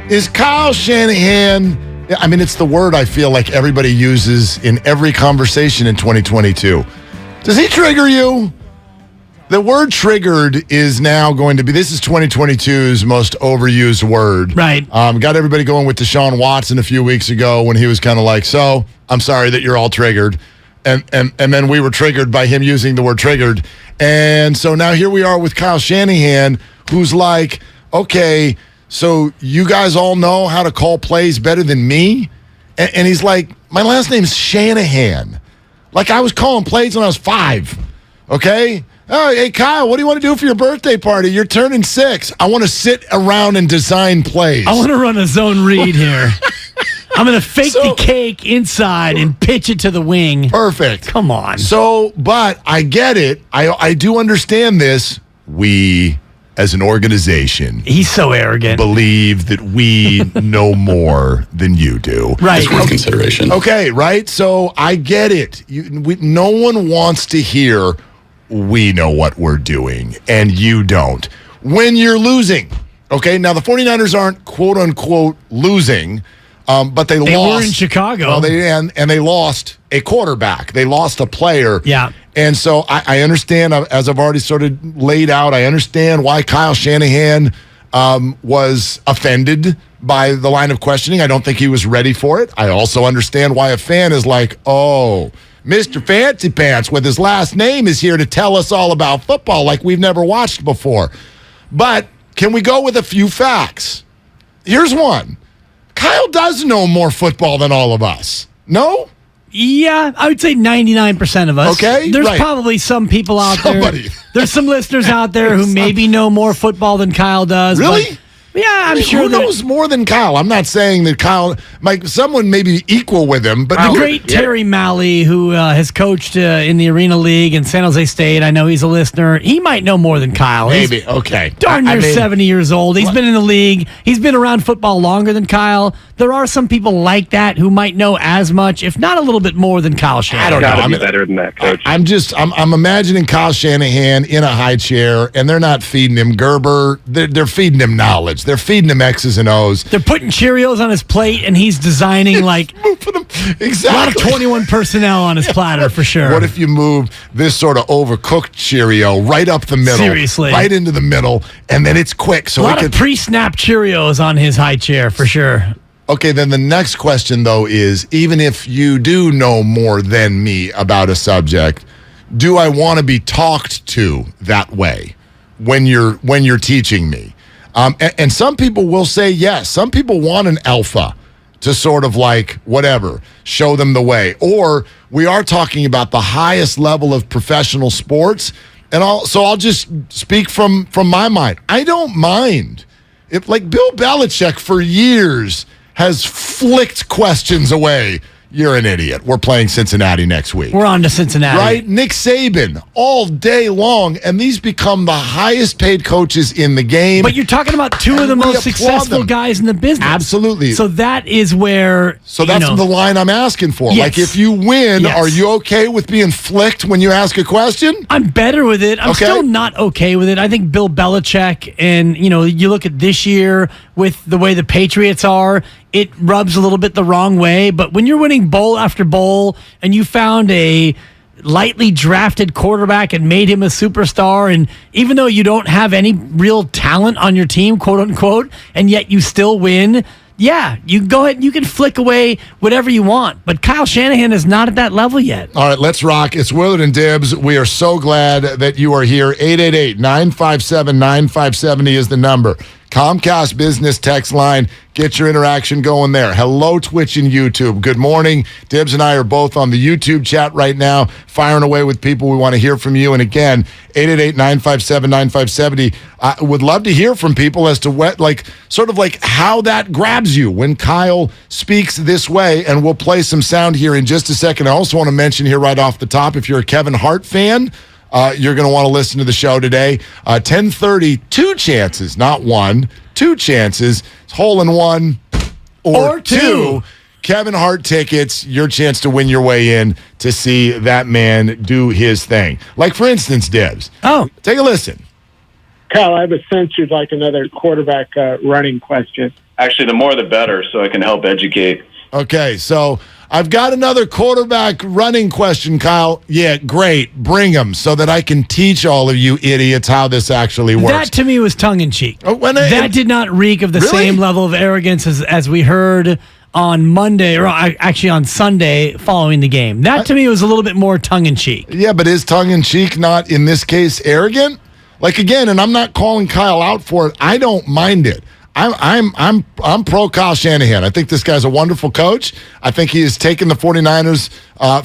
Is Kyle Shanahan, I mean, it's the word I feel like everybody uses in every conversation in 2022. Does he trigger you? The word triggered is now going to be, this is 2022's most overused word. Right. Got everybody going with Deshaun Watson a few weeks ago when he was kind of like, so, I'm sorry that you're all triggered. And then we were triggered by him using the word triggered. And so now here we are with Kyle Shanahan, who's like, okay, so you guys all know how to call plays better than me? And he's like, my last name's Shanahan. Like I was calling plays when I was 5, okay? Oh, hey, Kyle, what do you want to do for your birthday party? You're turning 6. I want to sit around and design plays. I want to run a zone read here. I'm going to fake the cake inside and pitch it to the wing. Perfect. Come on. So, but I get it. I do understand this. We, as an organization, he's so arrogant, believe that we know more than you do. Right. It's worth consideration. Okay, right? So I get it. No one wants to hear we know what we're doing, and you don't. When you're losing, okay? Now, the 49ers aren't quote-unquote losing, but they lost. They were in Chicago. Well, they lost a quarterback. They lost a player. Yeah. And so I understand, as I've already sort of laid out, I understand why Kyle Shanahan was offended by the line of questioning. I don't think he was ready for it. I also understand why a fan is like, oh, Mr. Fancy Pants with his last name is here to tell us all about football like we've never watched before. But can we go with a few facts? Here's one. Kyle does know more football than all of us. No? Yeah, I would say 99% of us. Okay, There's right. probably some people out there. There's some listeners out there who maybe know more football than Kyle does. Really? But yeah, I'm sure. Who knows more than Kyle? I'm not saying that Kyle, like someone may be equal with him, but the great Terry Malley, who has coached in the Arena League in San Jose State, I know he's a listener. He might know more than Kyle. Maybe. Okay. Darn near 70 years old. He's been in the league. He's been around football longer than Kyle. There are some people like that who might know as much, if not a little bit more than Kyle Shanahan. I don't know. Gotta be better than that, Coach. I'm imagining Kyle Shanahan in a high chair, and they're not feeding him Gerber. They're feeding him knowledge. They're feeding him X's and O's. They're putting Cheerios on his plate, and he's designing like exactly. a lot of 21 personnel on his platter for sure. What if you move this sort of overcooked Cheerio right up the middle? Seriously. Right into the middle, and then it's quick. So a lot of pre-snap Cheerios on his high chair for sure. Okay, then the next question, though, is even if you do know more than me about a subject, do I want to be talked to that way when you're teaching me? And some people will say yes. Some people want an alpha to sort of like, whatever, show them the way. Or we are talking about the highest level of professional sports. And I'll just speak from my mind. I don't mind. If like Bill Belichick for years has flicked questions away. You're an idiot. We're playing Cincinnati next week. We're on to Cincinnati. Right? Nick Saban, all day long, and these become the highest paid coaches in the game. But you're talking about two of the most successful guys in the business. Absolutely. So that is where... So that's the line I'm asking for. Yes. Like, if you win, Yes. are you okay with being flicked when you ask a question? I'm better with it. I'm still not okay with it. I think Bill Belichick, and, you look at this year with the way the Patriots are, it rubs a little bit the wrong way. But when you're winning bowl after bowl and you found a lightly drafted quarterback and made him a superstar, and even though you don't have any real talent on your team, quote unquote, and yet you still win, yeah, you go ahead and you can flick away whatever you want. But Kyle Shanahan is not at that level yet. All right, let's rock. It's Willard and Dibs. We are so glad that you are here. 888-957-9570 is the number. Comcast Business text line. Get your interaction going there. Hello, Twitch and YouTube. Good morning. Dibs and I are both on the YouTube chat right now, firing away with people. We want to hear from you. And again, 888-957-9570. I would love to hear from people as to what, sort of how that grabs you when Kyle speaks this way. And we'll play some sound here in just a second. I also want to mention here right off the top, if you're a Kevin Hart fan, you're going to want to listen to the show today. 10:30, two chances, not one, two chances. It's hole in one or two. Kevin Hart tickets, your chance to win your way in to see that man do his thing. Like, for instance, Dibs. Oh. Take a listen. Kyle, I have a sense you'd like another quarterback running question. Actually, the more the better, so I can help educate. Okay, so I've got another quarterback running question, Kyle. Yeah, great. Bring them so that I can teach all of you idiots how this actually works. That to me was tongue-in-cheek. That did not reek of the same level of arrogance as we heard on Monday, or actually on Sunday following the game. That to me was a little bit more tongue-in-cheek. Yeah, but is tongue-in-cheek not, in this case, arrogant? Like, again, and I'm not calling Kyle out for it. I don't mind it. I'm pro Kyle Shanahan. I think this guy's a wonderful coach. I think he has taken the 49ers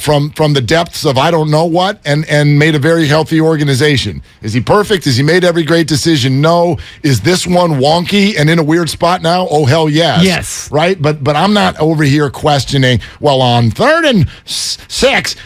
from the depths of I don't know what and made a very healthy organization. Is he perfect? Has he made every great decision? No. Is this one wonky and in a weird spot now? Oh, hell yes. Yes. Right? But I'm not over here questioning, well, on 3rd and 6,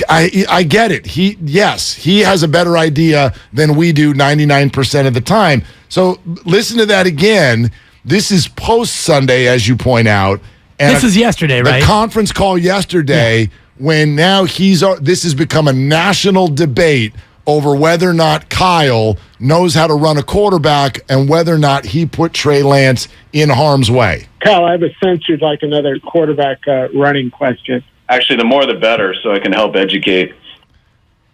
I get it. He has a better idea than we do 99% of the time. So listen to that again. This is post-Sunday, as you point out. And this is yesterday, right? The conference call yesterday when now this has become a national debate over whether or not Kyle knows how to run a quarterback and whether or not he put Trey Lance in harm's way. Kyle, I have a sense you'd like another quarterback running question. Actually, the more the better, so I can help educate.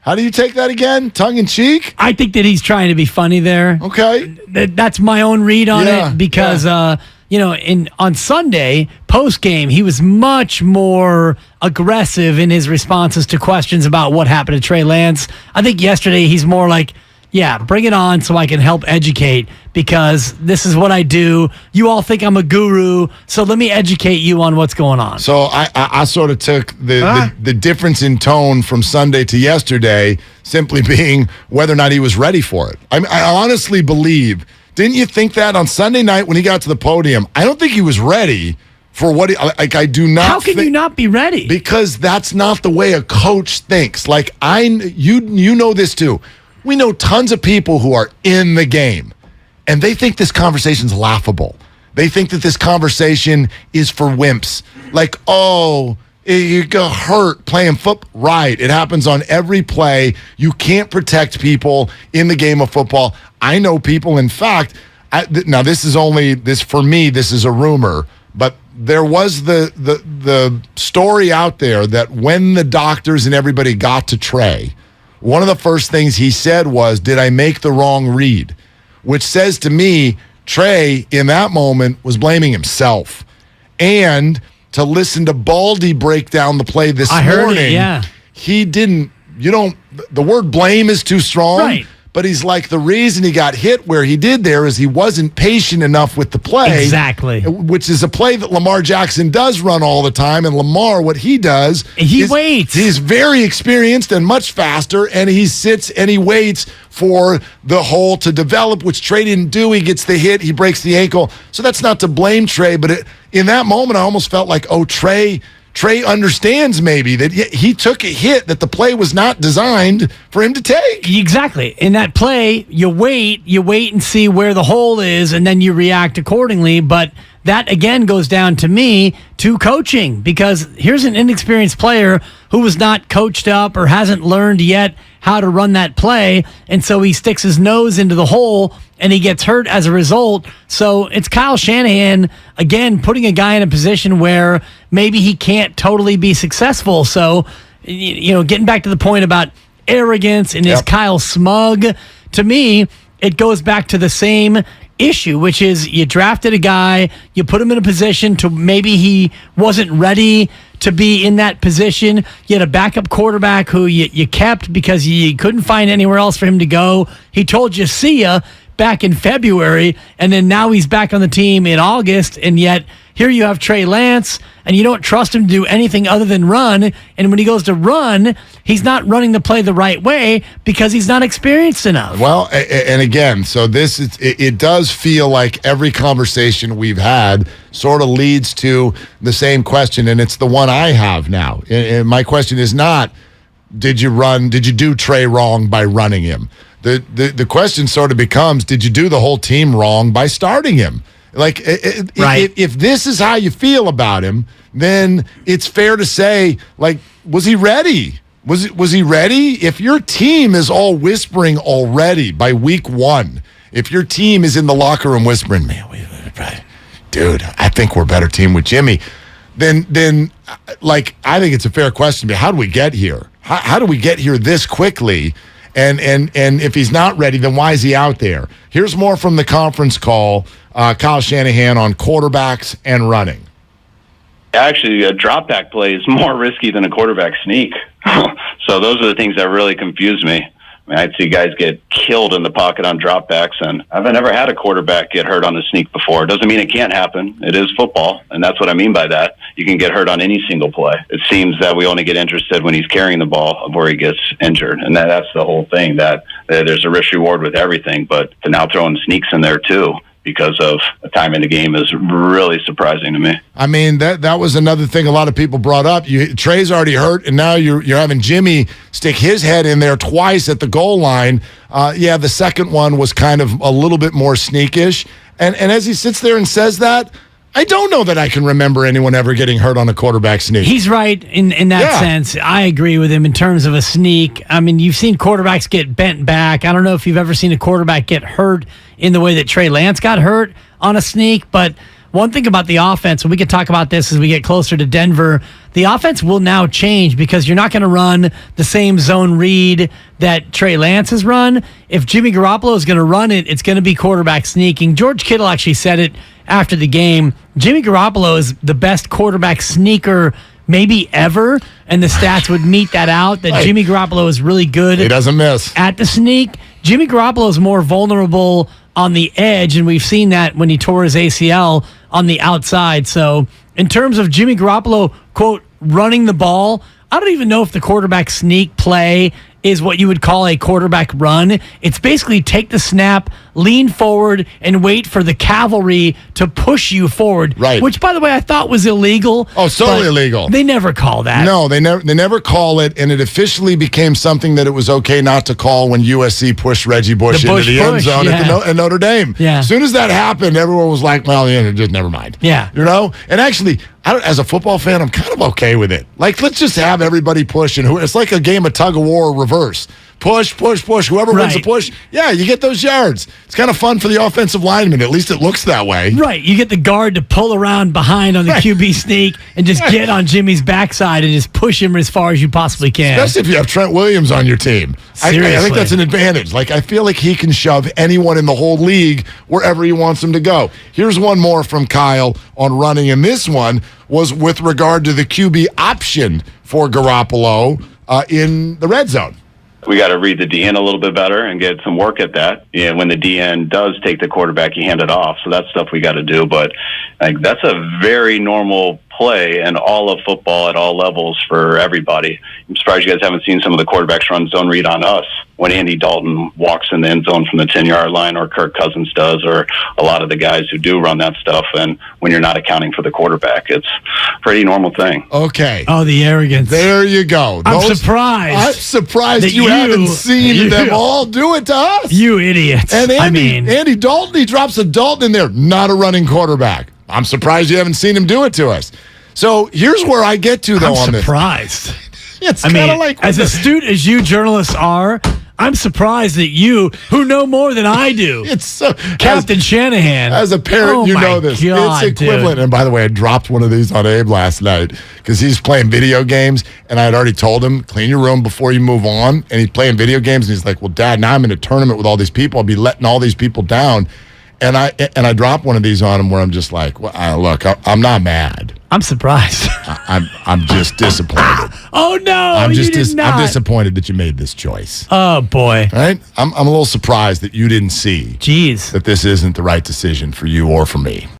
How do you take that again? Tongue-in-cheek? I think that he's trying to be funny there. Okay. That's my own read on it because, on Sunday, post-game, he was much more aggressive in his responses to questions about what happened to Trey Lance. I think yesterday he's more like, bring it on so I can help educate because this is what I do. You all think I'm a guru, so let me educate you on what's going on. So I sort of took the difference in tone from Sunday to yesterday simply being whether or not he was ready for it. I honestly believe, didn't you think that on Sunday night when he got to the podium, I don't think he was ready for what I do not. How can you not be ready? Because that's not the way a coach thinks. Like you know this too. We know tons of people who are in the game, and they think this conversation's laughable. They think that this conversation is for wimps. Like, you got hurt playing football. Right. It happens on every play. You can't protect people in the game of football. I know people, in fact, now this is for me, this is a rumor, but there was the story out there that when the doctors and everybody got to Trey, one of the first things he said was, did I make the wrong read? Which says to me, Trey, in that moment, was blaming himself. And to listen to Baldy break down the play this morning, he didn't, the word blame is too strong. Right. But he's like, the reason he got hit where he did there is he wasn't patient enough with the play. Exactly. Which is a play that Lamar Jackson does run all the time. And Lamar, what he does, he waits. He's very experienced and much faster, and he sits and he waits for the hole to develop, which Trey didn't do. He gets the hit, he breaks the ankle. So that's not to blame Trey, but in that moment, I almost felt like, Trey understands maybe that he took a hit that the play was not designed for him to take. Exactly. In that play, you wait and see where the hole is, and then you react accordingly. But that, again, goes down to me to coaching, because here's an inexperienced player who was not coached up or hasn't learned yet how to run that play, and so he sticks his nose into the hole and he gets hurt as a result. So it's Kyle Shanahan, again, putting a guy in a position where maybe he can't totally be successful. So, getting back to the point about arrogance and is Kyle smug, to me, it goes back to the same issue, which is you drafted a guy, you put him in a position to maybe he wasn't ready to be in that position. You had a backup quarterback who you kept because you couldn't find anywhere else for him to go. He told you, see ya, back in February, and then now he's back on the team in August, and yet here you have Trey Lance, and you don't trust him to do anything other than run, and when he goes to run, he's not running the play the right way because he's not experienced enough. Well, and again, so it does feel like every conversation we've had sort of leads to the same question, and it's the one I have now. And my question is not, did you do Trey wrong by running him? The question sort of becomes, did you do the whole team wrong by starting him? Like, right. If this is how you feel about him, then it's fair to say, like, was he ready? Was he ready? If your team is all whispering already by week one, if your team is in the locker room whispering, man, dude, I think we're a better team with Jimmy. Then like, I think it's a fair question. How do we get here? How do we get here this quickly? And if he's not ready, then why is he out there? Here's more from the conference call, Kyle Shanahan on quarterbacks and running. Actually, a drop back play is more risky than a quarterback sneak. So those are the things that really confuse me. I mean, I'd see guys get killed in the pocket on dropbacks, and I've never had a quarterback get hurt on a sneak before. It doesn't mean it can't happen. It is football, and that's what I mean by that. You can get hurt on any single play. It seems that we only get interested when he's carrying the ball of where he gets injured, and that's the whole thing, that there's a risk-reward with everything, but to now throwing sneaks in there too because of the time in the game is really surprising to me. I mean, that was another thing a lot of people brought up. Trey's already hurt, and now you're having Jimmy stick his head in there twice at the goal line. The second one was kind of a little bit more sneakish. And as he sits there and says that, I don't know that I can remember anyone ever getting hurt on a quarterback sneak. He's right in that sense. I agree with him in terms of a sneak. I mean, you've seen quarterbacks get bent back. I don't know if you've ever seen a quarterback get hurt in the way that Trey Lance got hurt on a sneak, but one thing about the offense, and we could talk about this as we get closer to Denver, the offense will now change because you're not going to run the same zone read that Trey Lance has run. If Jimmy Garoppolo is going to run it, it's going to be quarterback sneaking. George Kittle actually said it after the game. Jimmy Garoppolo is the best quarterback sneaker maybe ever, and the stats would meet that out, that Jimmy Garoppolo is really good. He doesn't miss. At the sneak. Jimmy Garoppolo is more vulnerable on the edge, and we've seen that when he tore his ACL on the outside. So in terms of Jimmy Garoppolo, quote, running the ball, I don't even know if the quarterback sneak play is what you would call a quarterback run. It's basically take the snap, lean forward, and wait for the cavalry to push you forward. Right. Which, by the way, I thought was illegal. Oh, totally illegal. They never call that. No, they never call it, and it officially became something that it was okay not to call when USC pushed Reggie Bush into the end zone at Notre Dame. Yeah. As soon as that happened, everyone was like, well, just never mind. Yeah. You know? And actually, as a football fan, I'm kind of okay with it. Like, let's just have everybody push, and it's like a game of tug of war reverse. Push, push, push. Whoever wins the push, you get those yards. It's kind of fun for the offensive lineman. At least it looks that way. Right. You get the guard to pull around behind on the QB sneak and just get on Jimmy's backside and just push him as far as you possibly can. Especially if you have Trent Williams on your team. I think that's an advantage. Like, I feel like he can shove anyone in the whole league wherever he wants them to go. Here's one more from Kyle on running, and this one was with regard to the QB option for Garoppolo in the red zone. We got to read the DN a little bit better and get some work at that. Yeah, when the DN does take the quarterback, you hand it off. So that's stuff we got to do. But that's a very normal play in all of football at all levels for everybody. I'm surprised you guys haven't seen some of the quarterbacks run zone read on us when Andy Dalton walks in the end zone from the 10-yard line, or Kirk Cousins does, or a lot of the guys who do run that stuff. And when you're not accounting for the quarterback, it's a pretty normal thing. Okay. Oh, the arrogance. There you go. I'm surprised that you haven't seen them all do it to us. You idiots. And Andy Dalton, he drops a Dalton in there, not a running quarterback. I'm surprised you haven't seen him do it to us. So here's where I get to, though, on this. I'm surprised. It's kind of like... As astute as you journalists are, I'm surprised that you, who know more than I do, it's so, Captain Shanahan. As a parent, you know this. God, it's equivalent. Dude. And by the way, I dropped one of these on Abe last night because he's playing video games, and I had already told him, clean your room before you move on. And he's playing video games, and he's like, well, Dad, now I'm in a tournament with all these people. I'll be letting all these people down. And I dropped one of these on him where I'm just like, well, look, I'm not mad. I'm surprised. I'm just disappointed. Oh no! I'm disappointed that you made this choice. Oh boy! All right, I'm a little surprised that you didn't see. Jeez, that this isn't the right decision for you or for me.